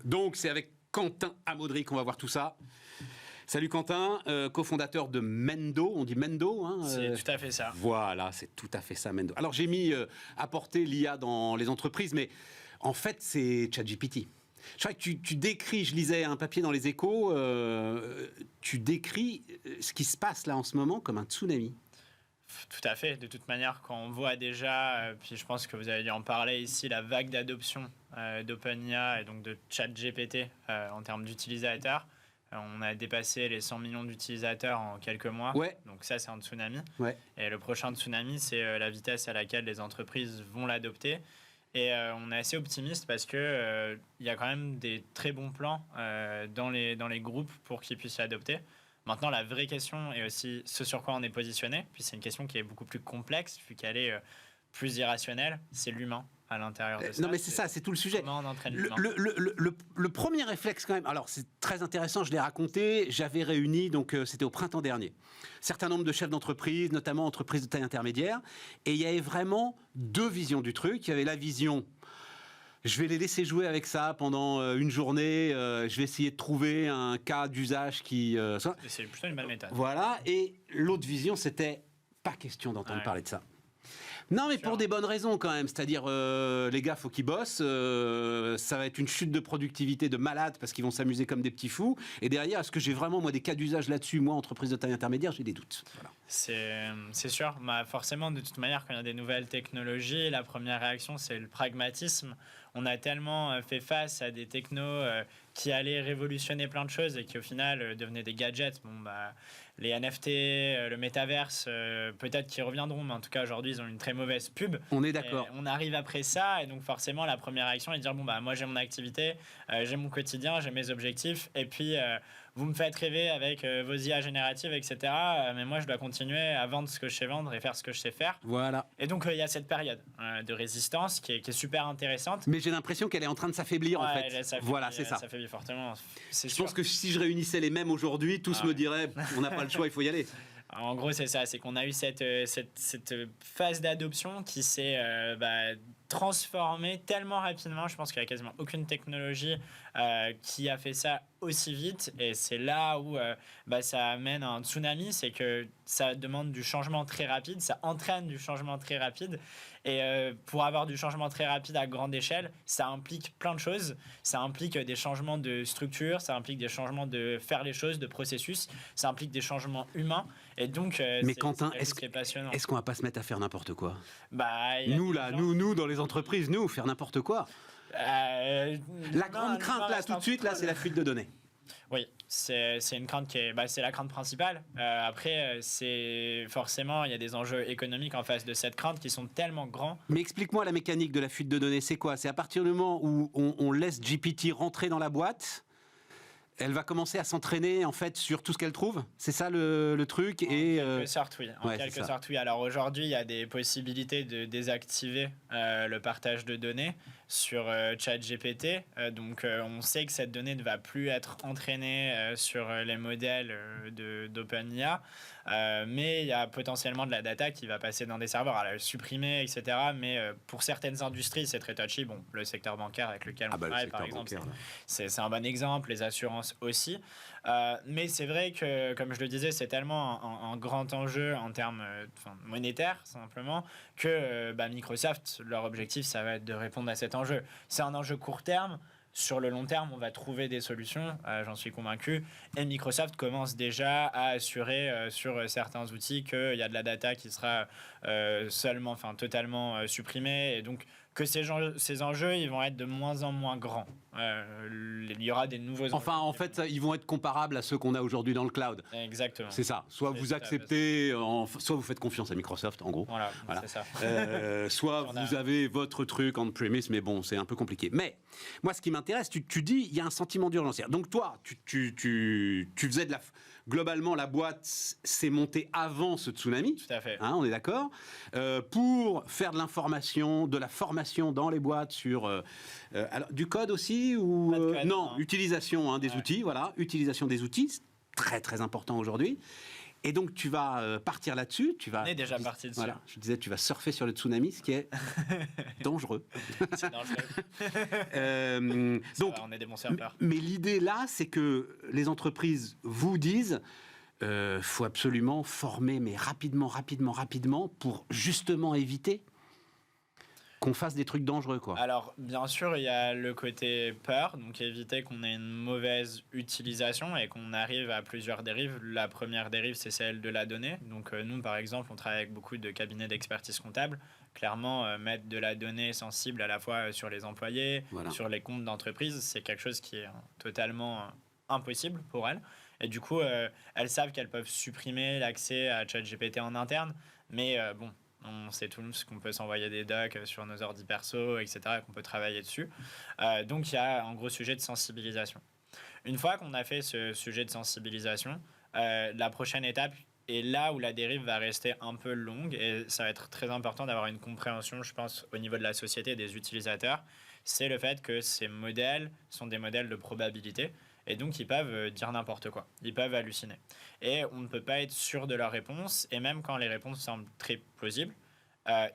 Donc, c'est avec Quentin Amaudery qu'on va voir tout ça. Salut Quentin, cofondateur de Mendo. On dit Mendo, hein, C'est tout à fait ça. Voilà, c'est tout à fait ça, Mendo. Alors, j'ai mis apporter l'IA dans les entreprises, mais en fait, c'est ChatGPT. Je crois que tu décris, je lisais un papier dans les Échos, tu décris ce qui se passe là en ce moment comme un tsunami. Tout à fait. De toute manière, quand on voit déjà, puis je pense que vous avez dû en parler ici, la vague d'adoption d'OpenIA et donc de ChatGPT en termes d'utilisateurs, on a dépassé les 100 millions d'utilisateurs en quelques mois. Ouais. Donc ça, c'est un tsunami. Ouais. Et le prochain tsunami, c'est la vitesse à laquelle les entreprises vont l'adopter. Et on est assez optimiste parce que il y a quand même des très bons plans dans les groupes pour qu'ils puissent l'adopter. Maintenant, la vraie question est aussi ce sur quoi on est positionné. Puis c'est une question qui est beaucoup plus complexe vu qu'elle est plus irrationnelle. C'est l'humain à l'intérieur de ça. Non mais c'est ça, c'est tout le sujet. Comment on entraîne l'humain. Le premier réflexe quand même, alors c'est très intéressant, je l'ai raconté, j'avais réuni, donc c'était au printemps dernier, certain nombre de chefs d'entreprise, notamment entreprises de taille intermédiaire, et il y avait vraiment deux visions du truc. Il y avait la vision, je vais les laisser jouer avec ça pendant une journée, je vais essayer de trouver un cas d'usage qui... C'est plutôt une bonne méthode. Voilà, et l'autre vision, c'était pas question d'entendre parler de ça. Non, mais pour des bonnes raisons quand même. C'est-à-dire, les gars, faut qu'ils bossent. Ça va être une chute de productivité de malade parce qu'ils vont s'amuser comme des petits fous. Et derrière, est-ce que j'ai vraiment, moi, des cas d'usage là-dessus? Moi, entreprise de taille intermédiaire, j'ai des doutes. Voilà. C'est sûr. Bah, forcément, de toute manière, quand il y a des nouvelles technologies, la première réaction, c'est le pragmatisme. On a tellement fait face à des technos qui allaient révolutionner plein de choses et qui, au final, devenaient des gadgets. Bon, bah... Les NFT, le métaverse, peut-être qu'ils reviendront, mais en tout cas aujourd'hui ils ont une très mauvaise pub. On est d'accord. On arrive après ça et donc forcément la première réaction est de dire bon bah moi j'ai mon activité, j'ai mon quotidien, j'ai mes objectifs et puis vous me faites rêver avec vos IA génératives, etc. Mais moi je dois continuer à vendre ce que je sais vendre et faire ce que je sais faire. Voilà. Et donc il y a cette période de résistance qui est super intéressante. Mais j'ai l'impression qu'elle est en train de s'affaiblir en fait. Voilà, c'est ça. Ça s'affaiblit fortement. Je pense que si je réunissais les mêmes aujourd'hui, tous me diraient on n'a pas le choix, il faut y aller. En gros, c'est ça, c'est qu'on a eu cette phase d'adoption qui s'est transformée tellement rapidement. Je pense qu'il n'y a quasiment aucune technologie qui a fait ça aussi vite. Et c'est là où ça amène un tsunami, c'est que ça demande du changement très rapide, ça entraîne du changement très rapide. Et pour avoir du changement très rapide à grande échelle, ça implique plein de choses. Ça implique des changements de structure, ça implique des changements de faire les choses, de processus, ça implique des changements humains. Et donc, mais Quentin, passionnant. Est-ce qu'on va pas se mettre à faire n'importe quoi? Nous, dans les entreprises, faire n'importe quoi. La grande crainte là, tout de suite, là, c'est la fuite de données. Oui, c'est une crainte qui est, c'est la crainte principale. Après, c'est forcément, il y a des enjeux économiques en face de cette crainte qui sont tellement grands. Mais explique-moi la mécanique de la fuite de données. C'est quoi? C'est à partir du moment où on laisse GPT rentrer dans la boîte, elle va commencer à s'entraîner en fait sur tout ce qu'elle trouve. C'est ça le truc. En quelque sorte, oui. En quelque sorte, oui. Alors aujourd'hui, il y a des possibilités de désactiver le partage de données sur ChatGPT. Donc on sait que cette donnée ne va plus être entraînée sur les modèles d'OpenIA. Mais il y a potentiellement de la data qui va passer dans des serveurs, à la supprimer, etc. Mais pour certaines industries, c'est très touchy. Bon, le secteur bancaire avec lequel on travaille, par exemple, c'est un bon exemple. Les assurances aussi. Mais c'est vrai que, comme je le disais, c'est tellement un grand enjeu en termes monétaires, simplement, que Microsoft, leur objectif, ça va être de répondre à cet enjeu. C'est un enjeu court terme. Sur le long terme, on va trouver des solutions, j'en suis convaincu. Et Microsoft commence déjà à assurer sur certains outils qu'il y a de la data qui sera totalement supprimée. Et donc, que ces enjeux, ils vont être de moins en moins grands. Il y aura des nouveaux enjeux. Enfin, en fait, ils vont être comparables à ceux qu'on a aujourd'hui dans le cloud. Exactement. C'est ça. Soit vous acceptez, soit vous faites confiance à Microsoft, en gros. Voilà. C'est ça. Soit vous avez votre truc on-premise, mais bon, c'est un peu compliqué. Mais moi, ce qui m'intéresse, tu dis, il y a un sentiment d'urgence. Donc toi, tu faisais globalement, la boîte s'est montée avant ce tsunami. Tout à fait. Hein, on est d'accord. Pour faire de l'information, de la formation dans les boîtes sur alors, du code aussi ou non, utilisation des outils. Voilà, utilisation des outils, très très important aujourd'hui. Et donc, tu vas partir là-dessus. On est déjà parti dessus. Voilà, je disais, tu vas surfer sur le tsunami, ce qui est dangereux. C'est dangereux. Donc, on est des bons surfeurs. Mais l'idée là, c'est que les entreprises vous disent faut absolument former, mais rapidement, pour justement éviter qu'on fasse des trucs dangereux, quoi. Alors, bien sûr, il y a le côté peur, donc éviter qu'on ait une mauvaise utilisation et qu'on arrive à plusieurs dérives. La première dérive, c'est celle de la donnée. Donc, nous, par exemple, on travaille avec beaucoup de cabinets d'expertise comptable. Clairement, mettre de la donnée sensible à la fois sur les employés, sur les comptes d'entreprise, c'est quelque chose qui est totalement impossible pour elles. Et du coup, elles savent qu'elles peuvent supprimer l'accès à ChatGPT en interne, mais bon, on sait tous qu'on peut s'envoyer des docs sur nos ordi perso, etc., qu'on peut travailler dessus. Donc, il y a un gros sujet de sensibilisation. Une fois qu'on a fait ce sujet de sensibilisation, la prochaine étape est là où la dérive va rester un peu longue, et ça va être très important d'avoir une compréhension, je pense, au niveau de la société et des utilisateurs. C'est le fait que ces modèles sont des modèles de probabilité. Et donc, ils peuvent dire n'importe quoi. Ils peuvent halluciner. Et on ne peut pas être sûr de leurs réponses. Et même quand les réponses semblent très plausibles,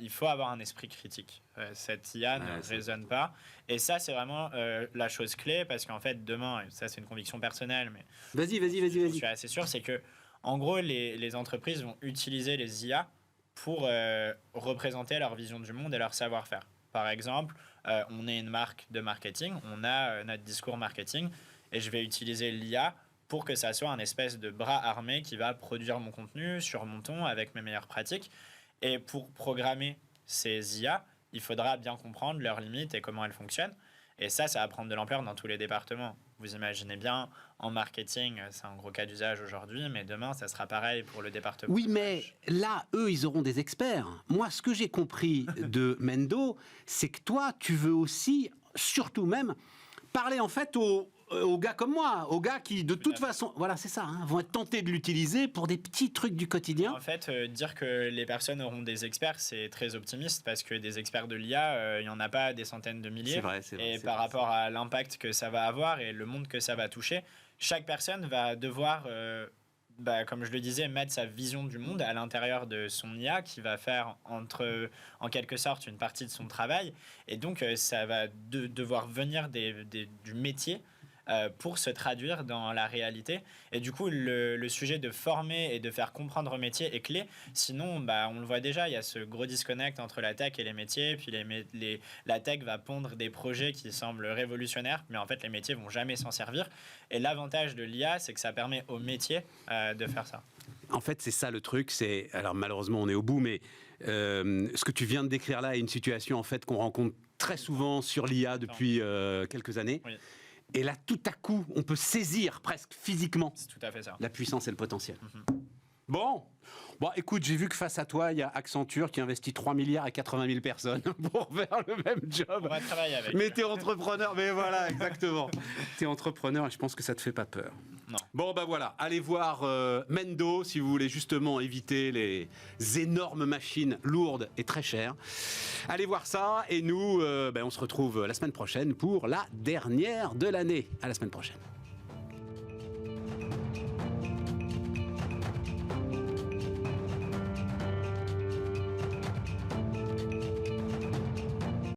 il faut avoir un esprit critique. Cette IA ne raisonne pas. Et ça, c'est vraiment la chose clé. Parce qu'en fait, demain, ça c'est une conviction personnelle, mais Vas-y. je suis assez sûr, c'est que, en gros, les entreprises vont utiliser les IA pour représenter leur vision du monde et leur savoir-faire. Par exemple, on est une marque de marketing. On a notre discours marketing. Et je vais utiliser l'IA pour que ça soit un espèce de bras armé qui va produire mon contenu sur mon ton avec mes meilleures pratiques. Et pour programmer ces IA, il faudra bien comprendre leurs limites et comment elles fonctionnent. Et ça va prendre de l'ampleur dans tous les départements. Vous imaginez bien, en marketing, c'est un gros cas d'usage aujourd'hui, mais demain, ça sera pareil pour le département. Oui, mais là, eux, ils auront des experts. Moi, ce que j'ai compris de Mendo, c'est que toi, tu veux aussi, surtout même, parler en fait aux gars comme moi, aux gars qui, de toute façon, voilà, c'est ça, vont être tentés de l'utiliser pour des petits trucs du quotidien. En fait, dire que les personnes auront des experts, c'est très optimiste, parce que des experts de l'IA, il n'y en a pas des centaines de milliers. C'est vrai. Et par rapport à l'impact que ça va avoir et le monde que ça va toucher, chaque personne va devoir, comme je le disais, mettre sa vision du monde à l'intérieur de son IA, qui va faire en quelque sorte une partie de son travail. Et donc, ça va devoir venir du métier pour se traduire dans la réalité. Et du coup, le sujet de former et de faire comprendre au métier est clé. Sinon, on le voit déjà, il y a ce gros disconnect entre la tech et les métiers. Puis la tech va pondre des projets qui semblent révolutionnaires, mais en fait, les métiers vont jamais s'en servir. Et l'avantage de l'IA, c'est que ça permet aux métiers de faire ça. En fait, c'est ça le truc. Alors malheureusement, on est au bout, mais ce que tu viens de décrire là est une situation en fait qu'on rencontre très souvent sur l'IA depuis quelques années. Oui. Et là, tout à coup, on peut saisir presque physiquement tout à fait ça. La puissance et le potentiel. Bon, écoute, j'ai vu que face à toi, il y a Accenture qui investit 3 milliards et 80 000 personnes pour faire le même job. On va travailler avec. Mais t'es entrepreneur, mais voilà, exactement. T'es entrepreneur et je pense que ça te fait pas peur. Non. Bon, voilà, allez voir Mendo si vous voulez justement éviter les énormes machines lourdes et très chères. Allez voir ça et nous, on se retrouve la semaine prochaine pour la dernière de l'année. À la semaine prochaine.